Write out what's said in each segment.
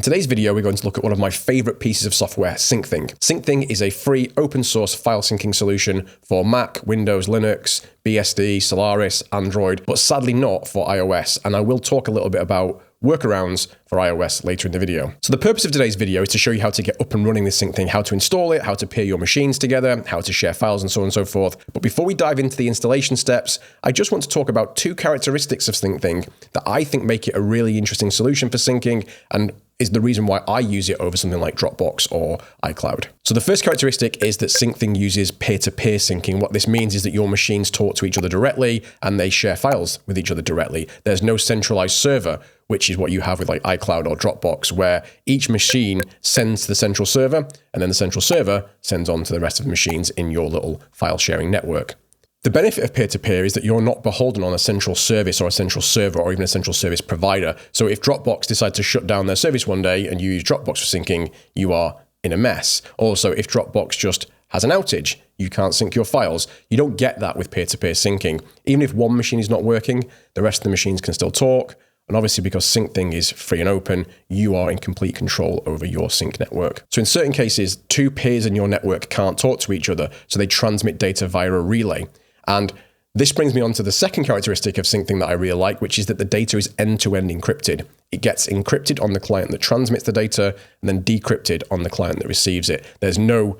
In today's video, we're going to look at one of my favorite pieces of software, Syncthing. Syncthing is a free open source file syncing solution for Mac, Windows, Linux, BSD, Solaris, Android, but sadly not for iOS. And I will talk a little bit about workarounds for iOS later in the video. So the purpose of today's video is to show you how to get up and running this Syncthing, how to install it, how to pair your machines together, how to share files, and so on and so forth. But before we dive into the installation steps, I just want to talk about two characteristics of Syncthing that I think make it a really interesting solution for syncing and is the reason why I use it over something like Dropbox or iCloud. So the first characteristic is that Syncthing uses peer-to-peer syncing. What this means is that your machines talk to each other directly and they share files with each other directly. There's no centralized server, which is what you have with like iCloud or Dropbox, where each machine sends to the central server and then the central server sends on to the rest of the machines in your little file sharing network. The benefit of peer-to-peer is that you're not beholden on a central service or a central server or even a central service provider. So if Dropbox decides to shut down their service one day and you use Dropbox for syncing, you are in a mess. Also, if Dropbox just has an outage, you can't sync your files. You don't get that with peer-to-peer syncing. Even if one machine is not working, the rest of the machines can still talk. And obviously, because Syncthing is free and open, you are in complete control over your sync network. So in certain cases, two peers in your network can't talk to each other, so they transmit data via a relay. And this brings me on to the second characteristic of Syncthing that I really like, which is that the data is end-to-end encrypted. It gets encrypted on the client that transmits the data and then decrypted on the client that receives it. There's no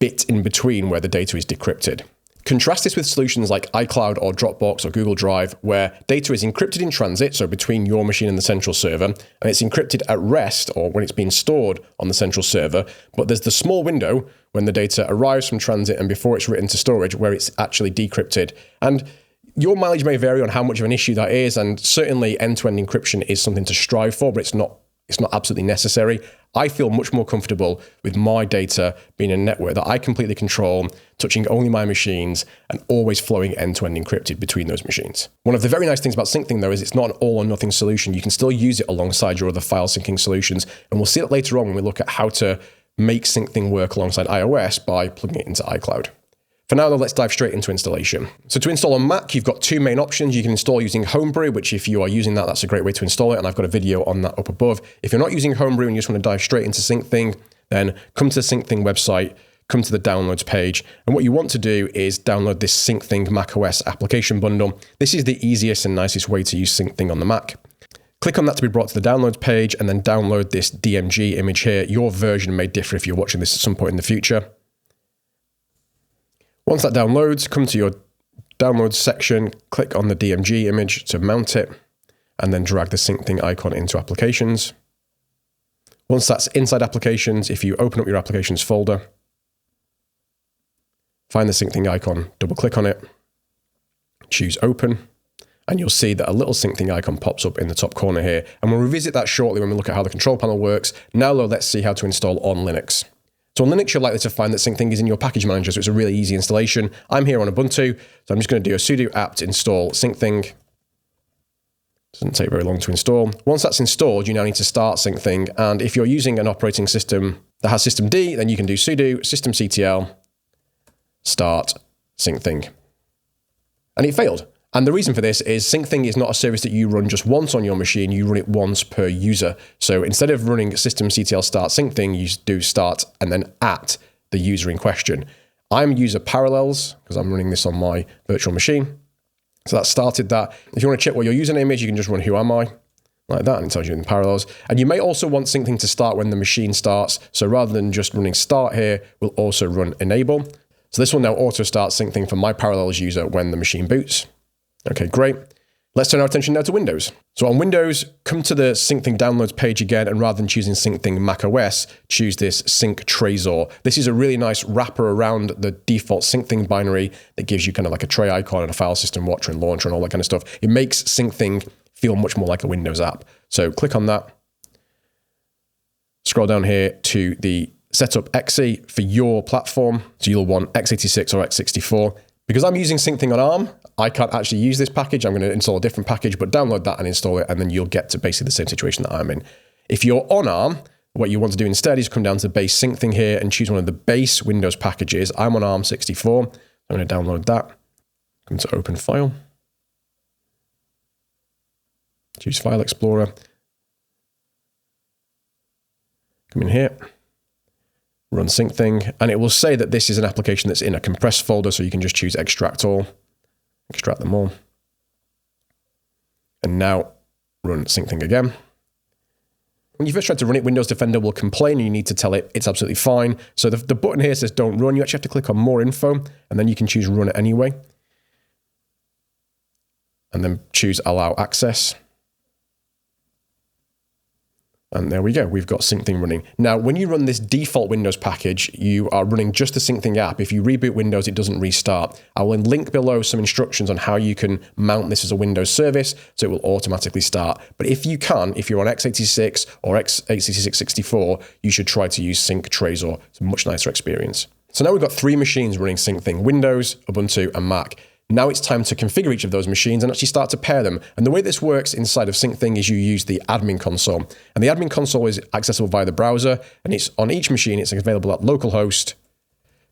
bit in between where the data is decrypted. Contrast this with solutions like iCloud or Dropbox or Google Drive, where data is encrypted in transit, so between your machine and the central server, and it's encrypted at rest, or when it's being stored on the central server, but there's the small window when the data arrives from transit and before it's written to storage, where it's actually decrypted. And your mileage may vary on how much of an issue that is, and certainly end-to-end encryption is something to strive for, but it's not absolutely necessary. I feel much more comfortable with my data being a network that I completely control, touching only my machines, and always flowing end-to-end encrypted between those machines. One of the very nice things about Syncthing, though, is it's not an all-or-nothing solution. You can still use it alongside your other file syncing solutions, and we'll see it later on when we look at how to make Syncthing work alongside iOS by plugging it into iCloud. For now, though, let's dive straight into installation. So to install on Mac, you've got two main options. You can install using Homebrew, which if you are using that, that's a great way to install it. And I've got a video on that up above. If you're not using Homebrew and you just want to dive straight into Syncthing, then come to the Syncthing website, come to the downloads page. And what you want to do is download this Syncthing macOS application bundle. This is the easiest and nicest way to use Syncthing on the Mac. Click on that to be brought to the downloads page and then download this DMG image here. Your version may differ if you're watching this at some point in the future. Once that downloads, come to your downloads section, click on the DMG image to mount it, and then drag the Syncthing icon into applications. Once that's inside applications, if you open up your applications folder, find the Syncthing icon, double click on it, choose open, and you'll see that a little Syncthing icon pops up in the top corner here. And we'll revisit that shortly when we look at how the control panel works. Now though, let's see how to install on Linux. So on Linux, you're likely to find that Syncthing is in your package manager, so it's a really easy installation. I'm here on Ubuntu, so I'm just going to do a sudo apt install Syncthing. Doesn't take very long to install. Once that's installed, you now need to start Syncthing, and if you're using an operating system that has systemd, then you can do sudo systemctl start Syncthing. And it failed. And the reason for this is Syncthing is not a service that you run just once on your machine, you run it once per user. So instead of running systemctl start Syncthing, you do start and then at the user in question. I'm user parallels because I'm running this on my virtual machine. So that started that. If you want to check what your username is, you can just run who am I, like that, and it tells you in parallels. And you may also want Syncthing to start when the machine starts. So rather than just running start here, we'll also run enable. So this will now auto start Syncthing for my parallels user when the machine boots. Okay, great. Let's turn our attention now to Windows. So on Windows, come to the Syncthing downloads page again, and rather than choosing Syncthing macOS, choose this Sync Trezor. This is a really nice wrapper around the default Syncthing binary that gives you kind of like a tray icon and a file system watcher and launcher and all that kind of stuff. It makes Syncthing feel much more like a Windows app. So click on that. Scroll down here to the Setup exe for your platform. So you'll want x86 or x64. Because I'm using Syncthing on ARM, I can't actually use this package. I'm going to install a different package, but download that and install it, and then you'll get to basically the same situation that I'm in. If you're on ARM, what you want to do instead is come down to base Syncthing here and choose one of the base Windows packages. I'm on ARM64. I'm going to download that. Come to Open File. Choose File Explorer. come in here, run Syncthing, and it will say that this is an application that's in a compressed folder, so you can just choose extract all, extract them all. And now run Syncthing again. When you first try to run it, Windows Defender will complain, and you need to tell it it's absolutely fine. So the button here says don't run. You actually have to click on more info, and then you can choose run it anyway. And then choose allow access. And there we go, we've got Syncthing running. Now, when you run this default Windows package, you are running just the Syncthing app. If you reboot Windows, it doesn't restart. I will link below some instructions on how you can mount this as a Windows service, so it will automatically start. But if you can, if you're on x86 or x86 64, you should try to use Sync Trezor. It's a much nicer experience. So now we've got 3 machines running Syncthing: Windows, Ubuntu, and Mac. Now it's time to configure each of those machines and actually start to pair them. And the way this works inside of Syncthing is you use the admin console. And the admin console is accessible via the browser, and it's on each machine, it's available at localhost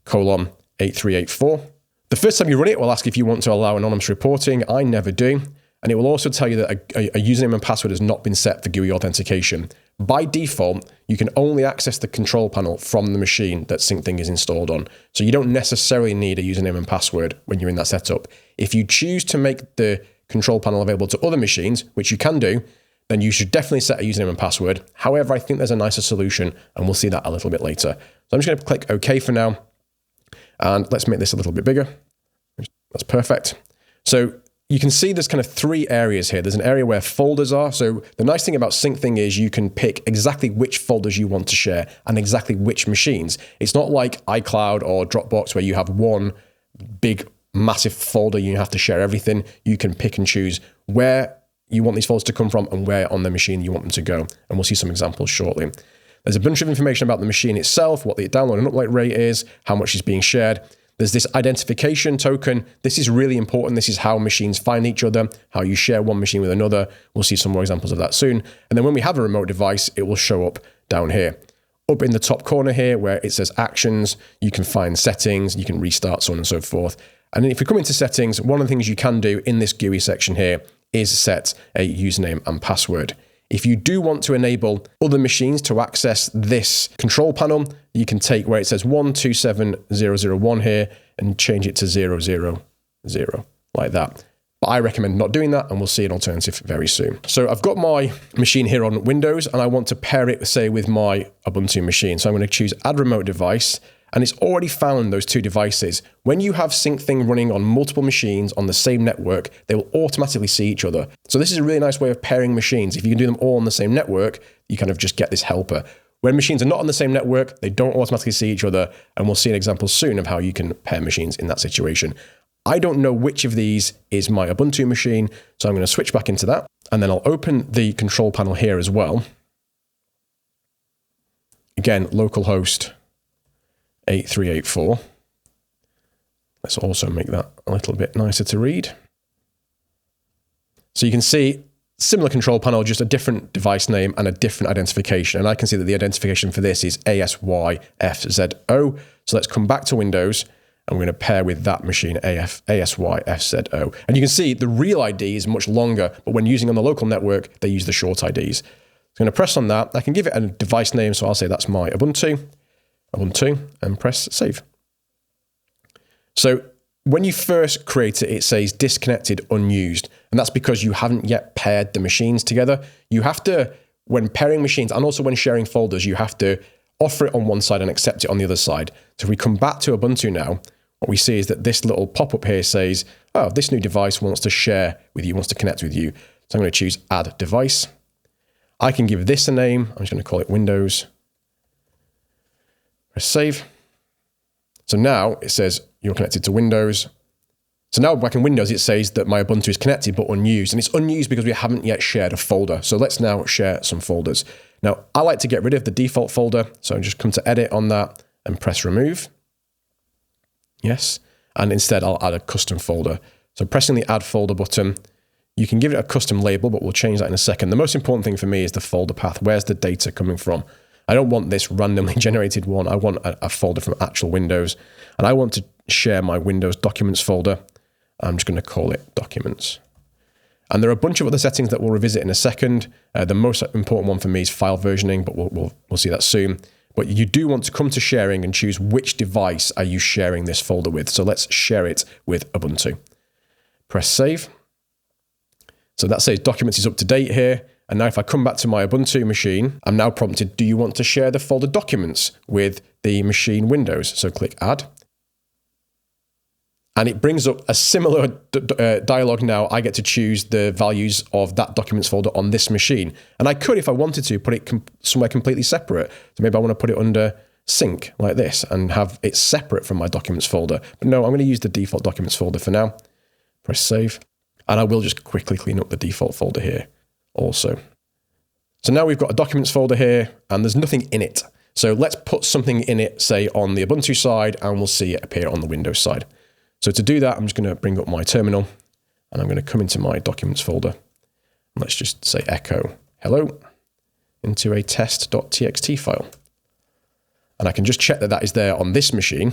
:8384. The first time you run it, it will ask if you want to allow anonymous reporting. I never do. And it will also tell you that a username and password has not been set for GUI authentication. By default, you can only access the control panel from the machine that Syncthing is installed on. So you don't necessarily need a username and password when you're in that setup. If you choose to make the control panel available to other machines, which you can do, then you should definitely set a username and password. However, I think there's a nicer solution, and we'll see that a little bit later. So I'm just going to click OK for now. And let's make this a little bit bigger. That's perfect. So you can see there's kind of 3 areas here. There's an area where folders are. So the nice thing about Syncthing is you can pick exactly which folders you want to share and exactly which machines. It's not like iCloud or Dropbox where you have one big, massive folder, you have to share everything. You can pick and choose where you want these folders to come from and where on the machine you want them to go. And we'll see some examples shortly. There's a bunch of information about the machine itself, what the download and upload rate is, how much is being shared. There's this identification token. This is really important. This is how machines find each other, how you share one machine with another. We'll see some more examples of that soon. And then when we have a remote device, it will show up down here. Up in the top corner here where it says actions, you can find settings, you can restart, so on and so forth. And then if we come into settings, one of the things you can do in this GUI section here is set a username and password. If you do want to enable other machines to access this control panel, you can take where it says 127001 here and change it to 000, like that. But I recommend not doing that, and we'll see an alternative very soon. So I've got my machine here on Windows, and I want to pair it, say, with my Ubuntu machine. So I'm going to choose Add Remote Device, and it's already found those 2 devices. When you have Syncthing running on multiple machines on the same network, they will automatically see each other. So this is a really nice way of pairing machines. If you can do them all on the same network, you kind of just get this helper. When machines are not on the same network, they don't automatically see each other, and we'll see an example soon of how you can pair machines in that situation. I don't know which of these is my Ubuntu machine, so I'm going to switch back into that, and then I'll open the control panel here as well. Again, localhost 8384. Let's also make that a little bit nicer to read. So you can see similar control panel, just a different device name and a different identification. And I can see that the identification for this is ASYFZO. So let's come back to Windows, and we're going to pair with that machine, ASYFZO. And you can see the real ID is much longer, but when using on the local network, they use the short IDs. So I'm going to press on that. I can give it a device name, so I'll say that's my Ubuntu, and press save. So when you first create it, it says disconnected, unused. And that's because you haven't yet paired the machines together. You have to, when pairing machines and also when sharing folders, you have to offer it on one side and accept it on the other side. So if we come back to Ubuntu now, what we see is that this little pop-up here says, oh, this new device wants to share with you, wants to connect with you. So I'm going to choose add device. I can give this a name. I'm just going to call it Windows. Press save. So now it says you're connected to Windows. So now back in Windows, it says that my Ubuntu is connected but unused. And it's unused because we haven't yet shared a folder. So let's now share some folders. Now, I like to get rid of the default folder. So just come to edit on that and press remove. Yes. And instead, I'll add a custom folder. So pressing the add folder button, you can give it a custom label, but we'll change that in a second. The most important thing for me is the folder path. Where's the data coming from? I don't want this randomly generated one. I want a folder from actual Windows. And I want to share my Windows documents folder. I'm just going to call it documents. And there are a bunch of other settings that we'll revisit in a second. The most important one for me is file versioning, but we'll see that soon. But you do want to come to sharing and choose which device are you sharing this folder with. So let's share it with Ubuntu. Press save. So that says documents is up to date here. And now if I come back to my Ubuntu machine, I'm now prompted, do you want to share the folder documents with the machine Windows? So click add. And it brings up a similar dialog now. I get to choose the values of that documents folder on this machine. And I could, if I wanted to, put it somewhere completely separate. So maybe I want to put it under sync like this and have it separate from my documents folder. But no, I'm going to use the default documents folder for now. Press save. And I will just quickly clean up the default folder here also. So now we've got a documents folder here and there's nothing in it. So let's put something in it, say on the Ubuntu side, and we'll see it appear on the Windows side. So to do that, I'm just going to bring up my terminal and I'm going to come into my documents folder. And let's just say echo hello into a test.txt file. And I can just check that that is there on this machine.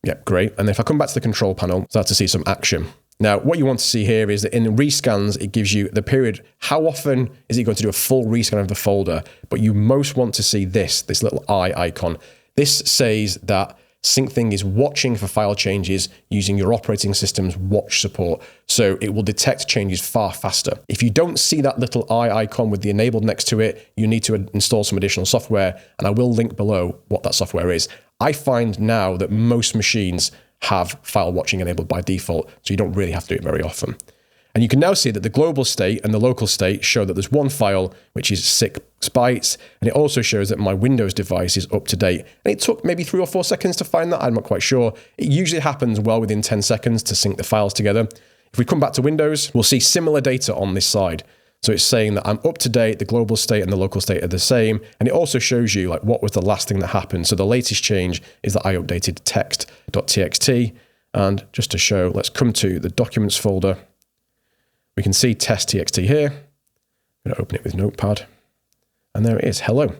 Yep, great. And if I come back to the control panel, start to see some action. Now, what you want to see here is that in the rescans, it gives you the period. How often is it going to do a full rescan of the folder? But you most want to see this little eye icon. This says that Syncthing is watching for file changes using your operating system's watch support, so it will detect changes far faster. If you don't see that little eye icon with the enabled next to it, you need to install some additional software, and I will link below what that software is. I find now that most machines have file watching enabled by default, so you don't really have to do it very often. And you can now see that the global state and the local state show that there's one file, which is 6 bytes. And it also shows that my Windows device is up to date. And it took maybe 3 or 4 seconds to find that. I'm not quite sure. It usually happens well within 10 seconds to sync the files together. If we come back to Windows, we'll see similar data on this side. So it's saying that I'm up to date, the global state and the local state are the same. And it also shows you like what was the last thing that happened. So the latest change is that I updated text.txt. And just to show, let's come to the documents folder. We can see test.txt here. I'm going to open it with Notepad. And there it is, hello.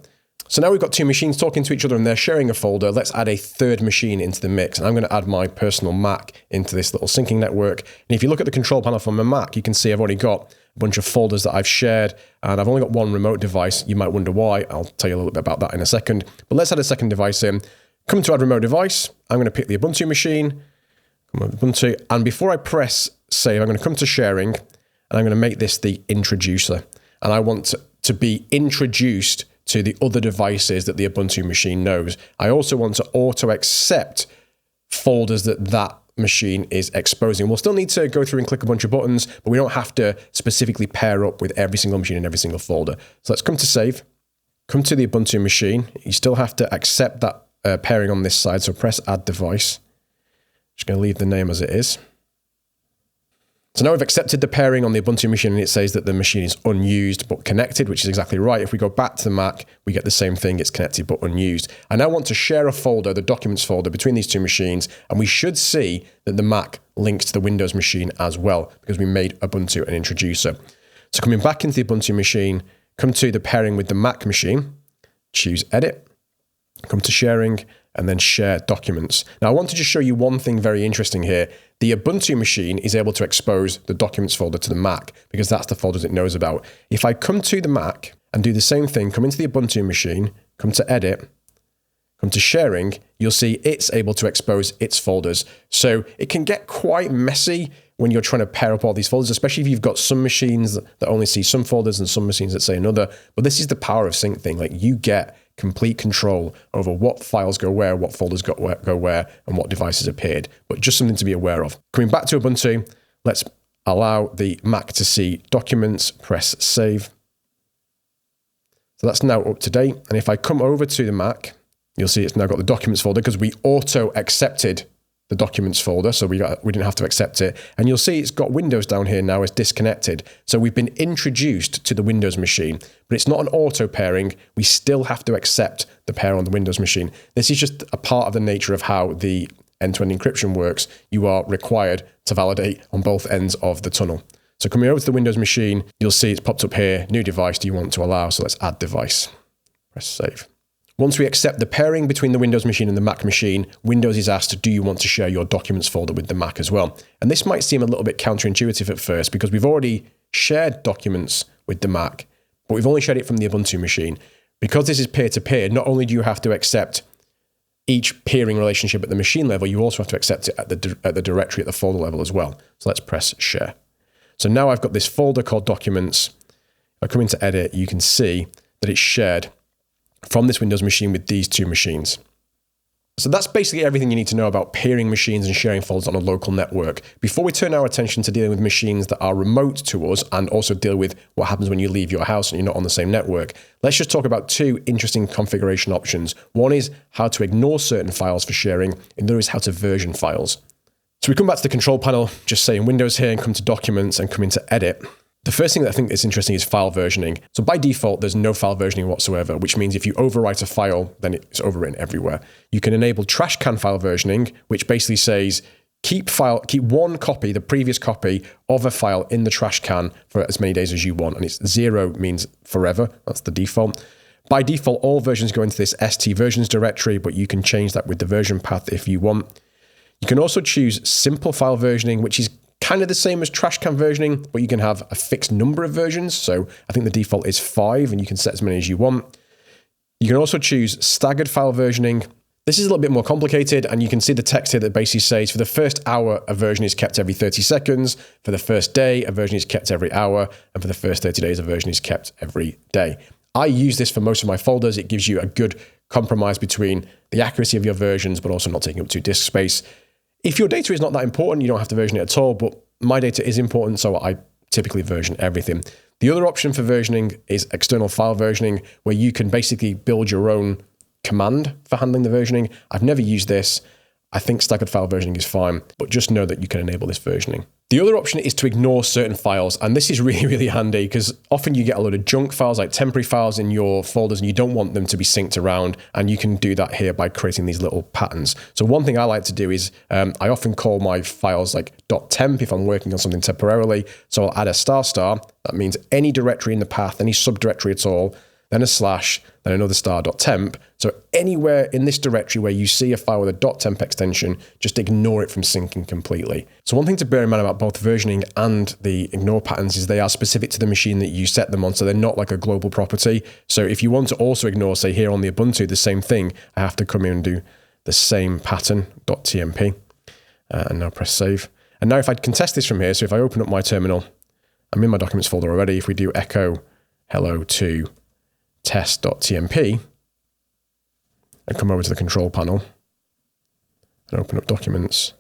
So now we've got 2 machines talking to each other and they're sharing a folder. Let's add a third machine into the mix. And I'm going to add my personal Mac into this little syncing network. And if you look at the control panel from my Mac, you can see I've already got a bunch of folders that I've shared. And I've only got one remote device. You might wonder why. I'll tell you a little bit about that in a second. But let's add a second device in. Come to add remote device. I'm going to pick the Ubuntu machine. Come on, Ubuntu. And before I press save, I'm going to come to sharing. And I'm going to make this the introducer. And I want to be introduced to the other devices that the Ubuntu machine knows. I also want to auto-accept folders that machine is exposing. We'll still need to go through and click a bunch of buttons, but we don't have to specifically pair up with every single machine in every single folder. So let's come to save. Come to the Ubuntu machine. You still have to accept that pairing on this side. So press add device. Just going to leave the name as it is. So now we've accepted the pairing on the Ubuntu machine and it says that the machine is unused but connected, which is exactly right. If we go back to the Mac, we get the same thing, it's connected but unused. I now want to share a folder, the documents folder, between these 2 machines, and we should see that the Mac links to the Windows machine as well, because we made Ubuntu an introducer. So coming back into the Ubuntu machine, come to the pairing with the Mac machine, choose edit, come to sharing, and then share documents. Now I want to just show you one thing very interesting here. The Ubuntu machine is able to expose the documents folder to the Mac because that's the folders it knows about. If I come to the Mac and do the same thing, come into the Ubuntu machine, come to edit, come to sharing, you'll see it's able to expose its folders. So it can get quite messy when you're trying to pair up all these folders, especially if you've got some machines that only see some folders and some machines that say another. But this is the power of Syncthing. Like you get complete control over what files go where, what folders go where, and what devices appeared. But just something to be aware of. Coming back to Ubuntu, let's allow the Mac to see documents, press save. So that's now up to date. And if I come over to the Mac, you'll see it's now got the documents folder because we auto accepted the documents folder, so we didn't have to accept it. And you'll see it's got Windows down here now as disconnected. So we've been introduced to the Windows machine, but it's not an auto pairing. We still have to accept the pair on the Windows machine. This is just a part of the nature of how the end-to-end encryption works. You are required to validate on both ends of the tunnel. So coming over to the Windows machine, you'll see it's popped up here, new device, do you want to allow? So let's add device. Press save. Once we accept the pairing between the Windows machine and the Mac machine, Windows is asked, do you want to share your documents folder with the Mac as well? And this might seem a little bit counterintuitive at first because we've already shared documents with the Mac, but we've only shared it from the Ubuntu machine. Because this is peer-to-peer, not only do you have to accept each peering relationship at the machine level, you also have to accept it at the directory at the folder level as well. So let's press share. So now I've got this folder called documents. If I come into edit, you can see that it's shared from this Windows machine with these two machines. So that's basically everything you need to know about peering machines and sharing folders on a local network. Before we turn our attention to dealing with machines that are remote to us and also deal with what happens when you leave your house and you're not on the same network, let's just talk about two interesting configuration options. One is how to ignore certain files for sharing, and the other is how to version files. So we come back to the control panel, just say in Windows here, and come to Documents and come into Edit. The first thing that I think is interesting is file versioning. So by default, there's no file versioning whatsoever, which means if you overwrite a file, then it's overwritten everywhere. You can enable trash can file versioning, which basically says keep one copy, the previous copy of a file in the trash can for as many days as you want. And it's 0 means forever. That's the default. By default, all versions go into this ST versions directory, but you can change that with the version path if you want. You can also choose simple file versioning, which is kind of the same as trash can versioning, but you can have a fixed number of versions. So I think the default is 5 and you can set as many as you want. You can also choose staggered file versioning. This is a little bit more complicated, and you can see the text here that basically says for the first hour, a version is kept every 30 seconds. For the first day, a version is kept every hour. And for the first 30 days, a version is kept every day. I use this for most of my folders. It gives you a good compromise between the accuracy of your versions, but also not taking up too disk space. If your data is not that important, you don't have to version it at all, but my data is important, so I typically version everything. The other option for versioning is external file versioning, where you can basically build your own command for handling the versioning. I've never used this. I think staggered file versioning is fine, but just know that you can enable this versioning. The other option is to ignore certain files, and this is really, really handy because often you get a load of junk files, like temporary files in your folders, and you don't want them to be synced around, and you can do that here by creating these little patterns. So one thing I like to do is I often call my files like .temp if I'm working on something temporarily. So I'll add a ***. That means any directory in the path, any subdirectory at all, then a slash, then another *.temp. So anywhere in this directory where you see a file with a .temp extension, just ignore it from syncing completely. So one thing to bear in mind about both versioning and the ignore patterns is they are specific to the machine that you set them on, so they're not like a global property. So if you want to also ignore, say here on the Ubuntu, the same thing, I have to come in and do the same pattern, .tmp, and now press save. And now if I can test this from here, so if I open up my terminal, I'm in my documents folder already. If we do echo hello to test.tmp and come over to the control panel and open up documents,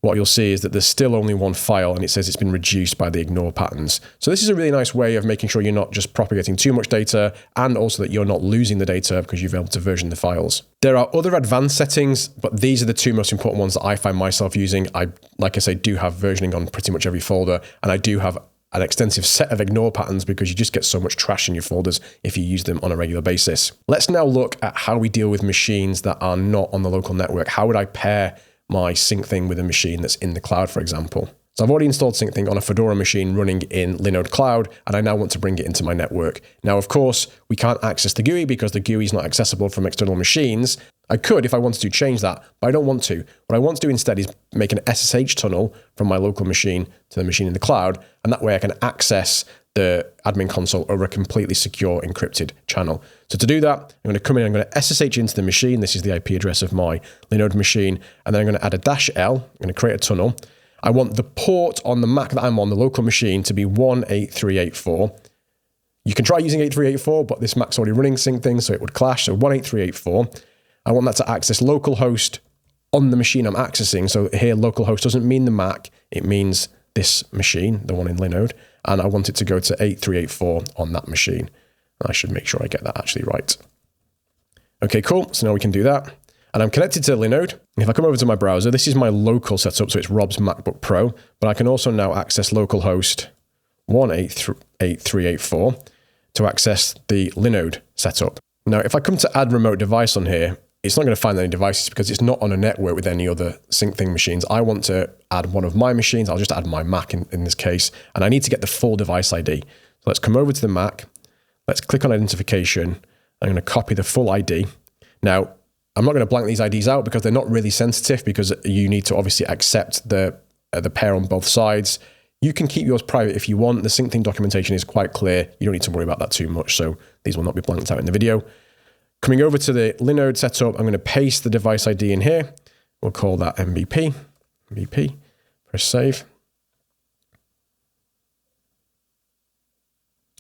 what you'll see is that there's still only one file and it says it's been reduced by the ignore patterns. So this is a really nice way of making sure you're not just propagating too much data and also that you're not losing the data because you've been able to version the files. There are other advanced settings, but these are the two most important ones that I find myself using. I, like I say, do have versioning on pretty much every folder, and I do have an extensive set of ignore patterns because you just get so much trash in your folders if you use them on a regular basis. Let's now look at how we deal with machines that are not on the local network. How would I pair my Syncthing with a machine that's in the cloud, for example? So I've already installed Syncthing on a Fedora machine running in Linode Cloud, and I now want to bring it into my network. Now, of course, we can't access the GUI because the GUI is not accessible from external machines. I could if I wanted to change that, but I don't want to. What I want to do instead is make an SSH tunnel from my local machine to the machine in the cloud, and that way I can access the admin console over a completely secure encrypted channel. So to do that, I'm going to come in, I'm going to SSH into the machine. This is the IP address of my Linode machine, and then I'm going to add a -L. I'm going to create a tunnel. I want the port on the Mac that I'm on, the local machine, to be 18384. You can try using 8384, but this Mac's already running Syncthing, so it would clash. So 18384. I want that to access localhost on the machine I'm accessing. So here, localhost doesn't mean the Mac. It means this machine, the one in Linode. And I want it to go to 8384 on that machine. I should make sure I get that actually right. Okay, cool. So now we can do that. And I'm connected to Linode. If I come over to my browser, this is my local setup, so it's Rob's MacBook Pro, but I can also now access localhost 18384 to access the Linode setup. Now, if I come to add remote device on here, it's not going to find any devices because it's not on a network with any other Syncthing machines. I want to add one of my machines. I'll just add my Mac in this case, and I need to get the full device ID. So let's come over to the Mac. Let's click on identification. I'm going to copy the full ID. Now, I'm not going to blank these IDs out because they're not really sensitive, because you need to obviously accept the pair on both sides. You can keep yours private if you want. The Syncthing documentation is quite clear. You don't need to worry about that too much, so these will not be blanked out in the video. Coming over to the Linode setup, I'm going to paste the device ID in here. We'll call that MVP. MVP. Press save.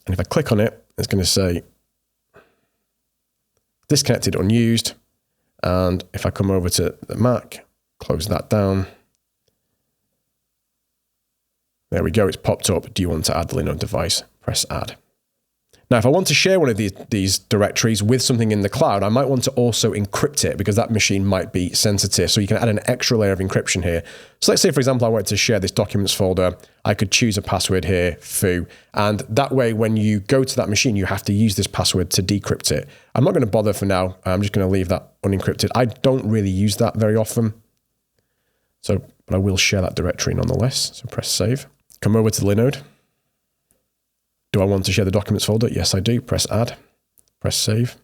And if I click on it, it's going to say disconnected, unused. And if I come over to the Mac, close that down. There we go, it's popped up. Do you want to add the Linode device? Press add. Now, if I want to share one of these directories with something in the cloud, I might want to also encrypt it because that machine might be sensitive. So you can add an extra layer of encryption here. So let's say, for example, I wanted to share this documents folder. I could choose a password here, foo. And that way, when you go to that machine, you have to use this password to decrypt it. I'm not going to bother for now. I'm just going to leave that unencrypted. I don't really use that very often. So, but I will share that directory nonetheless. So press save. Come over to the Linode. Do I want to share the documents folder? Yes, I do. Press add, press save,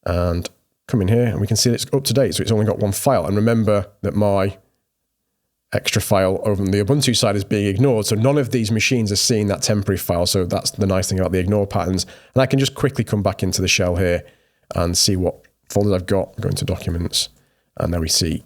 and come in here and we can see that it's up to date. So it's only got one file. And remember that my extra file over on the Ubuntu side is being ignored. So none of these machines are seeing that temporary file. So that's the nice thing about the ignore patterns. And I can just quickly come back into the shell here and see what folders I've got. Go into documents, and there we see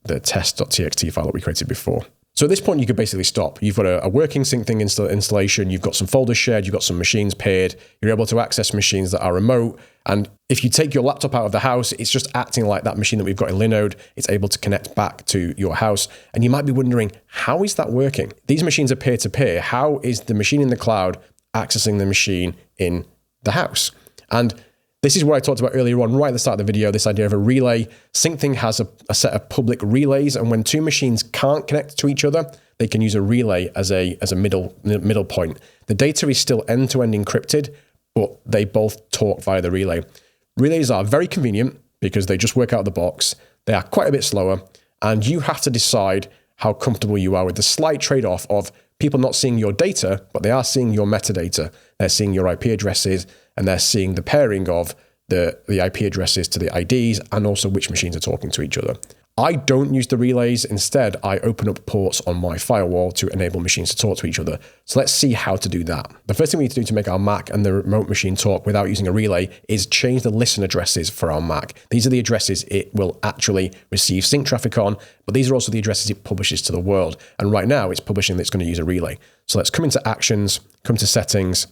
the test.txt file that we created before. So at this point, you could basically stop. You've got a working Syncthing installation. You've got some folders shared. You've got some machines paired. You're able to access machines that are remote. And if you take your laptop out of the house, it's just acting like that machine that we've got in Linode. It's able to connect back to your house. And you might be wondering, how is that working? These machines are peer-to-peer. How is the machine in the cloud accessing the machine in the house? And this is what I talked about earlier on, right at the start of the video, this idea of a relay. Syncthing has a set of public relays, and when two machines can't connect to each other, they can use a relay as a middle point. The data is still end-to-end encrypted, but they both talk via the relay. Relays are very convenient because they just work out of the box. They are quite a bit slower, and you have to decide how comfortable you are with the slight trade-off of people not seeing your data, but they are seeing your metadata. They're seeing your IP addresses, and they're seeing the pairing of the IP addresses to the IDs and also which machines are talking to each other. I don't use the relays. Instead, I open up ports on my firewall to enable machines to talk to each other. So let's see how to do that. The first thing we need to do to make our Mac and the remote machine talk without using a relay is change the listen addresses for our Mac. These are the addresses it will actually receive sync traffic on, but these are also the addresses it publishes to the world. And right now it's publishing that it's going to use a relay. So let's come into Actions, come to Settings,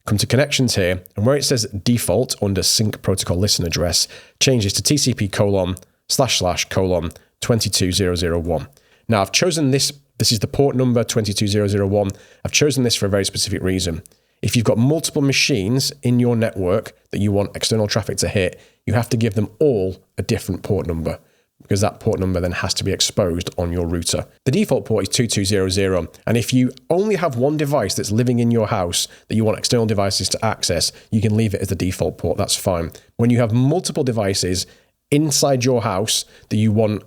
come to Connections here, and where it says Default under Sync Protocol Listen Address, change this to TCP://:22001. Now I've chosen this is the port number 22001. I've chosen this for a very specific reason. If you've got multiple machines in your network that you want external traffic to hit, you have to give them all a different port number, because that port number then has to be exposed on your router. The default port is 2200, and if you only have one device that's living in your house that you want external devices to access, you can leave it as the default port, that's fine. When you have multiple devices inside your house that you want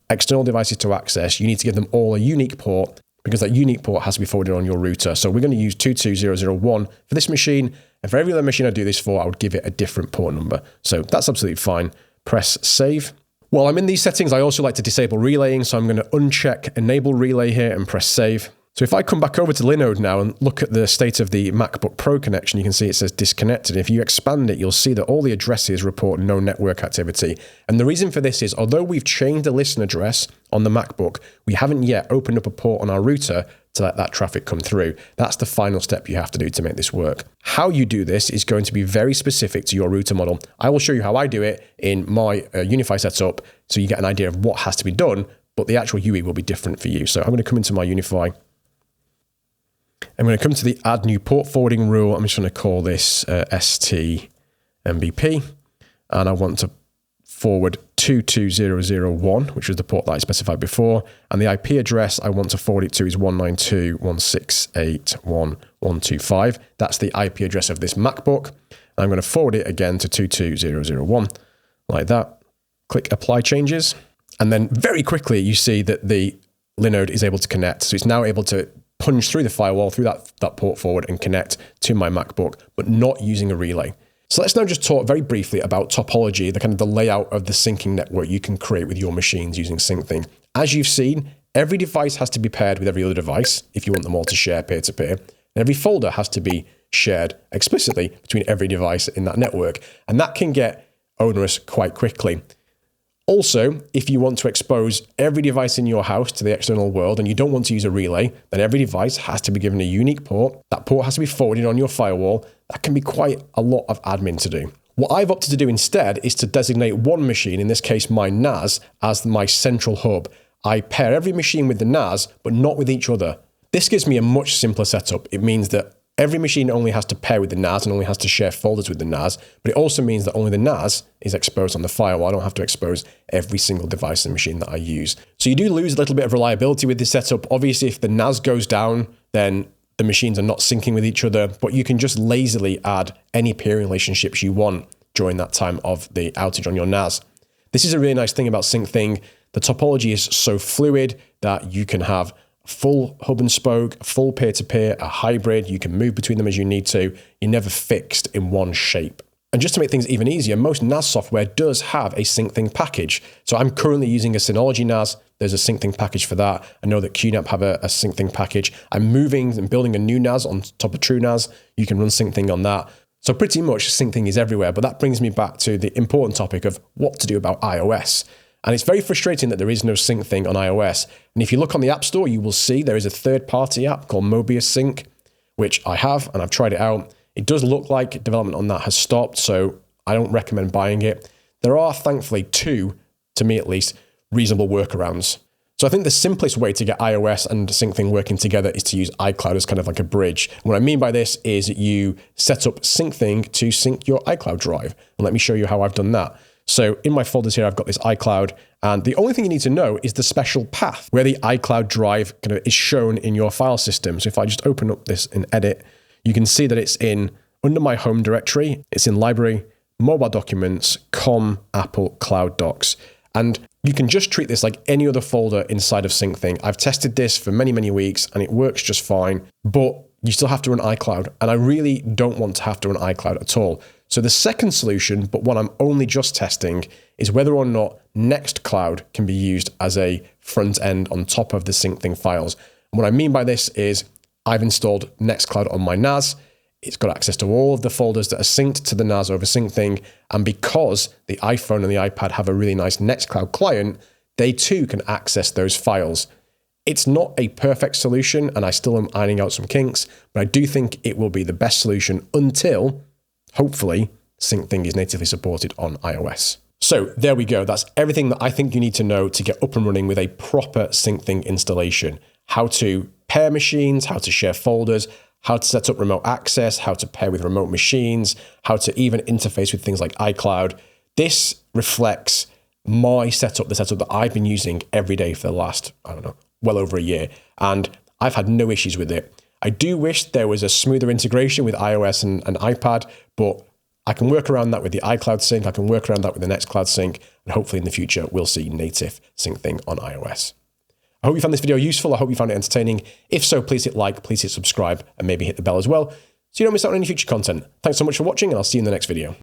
external devices to access, you need to give them all a unique port, because that unique port has to be forwarded on your router. So we're going to use 22001 for this machine, and for every other machine I do this for, I would give it a different port number. So that's absolutely fine. Press save. While I'm in these settings, I also like to disable relaying, so I'm going to uncheck enable relay here and press save. So if I come back over to Linode now and look at the state of the MacBook Pro connection, you can see it says disconnected. If you expand it, you'll see that all the addresses report no network activity. And the reason for this is, although we've changed the listen address on the MacBook, we haven't yet opened up a port on our router to let that traffic come through. That's the final step you have to do to make this work. How you do this is going to be very specific to your router model. I will show you how I do it in my Unify setup, so you get an idea of what has to be done, but the actual UI will be different for you. So I'm going to come into my Unify. I'm going to come to the add new port forwarding rule. I'm just going to call this STMBP, and I want to forward 22001, which was the port that I specified before, and the IP address I want to forward it to is 192.168.1.125. That's the IP address of this MacBook. I'm going to forward it again to 22001, like that. Click Apply Changes, and then very quickly you see that the Linode is able to connect. So it's now able to punch through the firewall, through that port forward and connect to my MacBook, but not using a relay. So let's now just talk very briefly about topology, the kind of the layout of the syncing network you can create with your machines using Syncthing. As you've seen, every device has to be paired with every other device if you want them all to share peer-to-peer. And every folder has to be shared explicitly between every device in that network. And that can get onerous quite quickly. Also, if you want to expose every device in your house to the external world and you don't want to use a relay, then every device has to be given a unique port. That port has to be forwarded on your firewall. That can be quite a lot of admin to do. What I've opted to do instead is to designate one machine, in this case my NAS, as my central hub. I pair every machine with the NAS, but not with each other. This gives me a much simpler setup. It means that every machine only has to pair with the NAS and only has to share folders with the NAS, but it also means that only the NAS is exposed on the firewall. I don't have to expose every single device and machine that I use. So you do lose a little bit of reliability with this setup. Obviously, if the NAS goes down, then the machines are not syncing with each other, but you can just lazily add any peer relationships you want during that time of the outage on your NAS. This is a really nice thing about Syncthing. The topology is so fluid that you can have full hub and spoke, full peer-to-peer, a hybrid. You can move between them as you need to. You're never fixed in one shape. And just to make things even easier, most NAS software does have a Syncthing package. So I'm currently using a Synology NAS. There's a Syncthing package for that. I know that QNAP have a Syncthing package. I'm moving and building a new NAS on top of TrueNAS. You can run Syncthing on that. So pretty much Syncthing is everywhere. But that brings me back to the important topic of what to do about iOS. And it's very frustrating that there is no Syncthing on iOS. And if you look on the App Store, you will see there is a third-party app called Mobius Sync, which I have, and I've tried it out. It does look like development on that has stopped, so I don't recommend buying it. There are, thankfully, two, to me at least, reasonable workarounds. So I think the simplest way to get iOS and Syncthing working together is to use iCloud as kind of like a bridge. And what I mean by this is you set up Syncthing to sync your iCloud drive. And let me show you how I've done that. So in my folders here, I've got this iCloud, and the only thing you need to know is the special path where the iCloud drive kind of is shown in your file system. So if I just open up this in Edit, you can see that it's under my home directory, it's in Library, Mobile Documents, Com, Apple, Cloud Docs. And you can just treat this like any other folder inside of Syncthing. I've tested this for many, many weeks, and it works just fine, but you still have to run iCloud. And I really don't want to have to run iCloud at all. So the second solution, but one I'm only just testing, is whether or not Nextcloud can be used as a front end on top of the Syncthing files. And what I mean by this is I've installed Nextcloud on my NAS. It's got access to all of the folders that are synced to the NAS over Syncthing. And because the iPhone and the iPad have a really nice Nextcloud client, they too can access those files. It's not a perfect solution, and I still am ironing out some kinks, but I do think it will be the best solution until, hopefully, Syncthing is natively supported on iOS. So there we go. That's everything that I think you need to know to get up and running with a proper Syncthing installation. How to pair machines, how to share folders, how to set up remote access, how to pair with remote machines, how to even interface with things like iCloud. This reflects my setup, the setup that I've been using every day for the last, well over a year. And I've had no issues with it. I do wish there was a smoother integration with iOS and iPad, but I can work around that with the iCloud sync. I can work around that with the Nextcloud sync. And hopefully in the future, we'll see native Syncthing on iOS. I hope you found this video useful. I hope you found it entertaining. If so, please hit like, please hit subscribe, and maybe hit the bell as well, so you don't miss out on any future content. Thanks so much for watching, and I'll see you in the next video.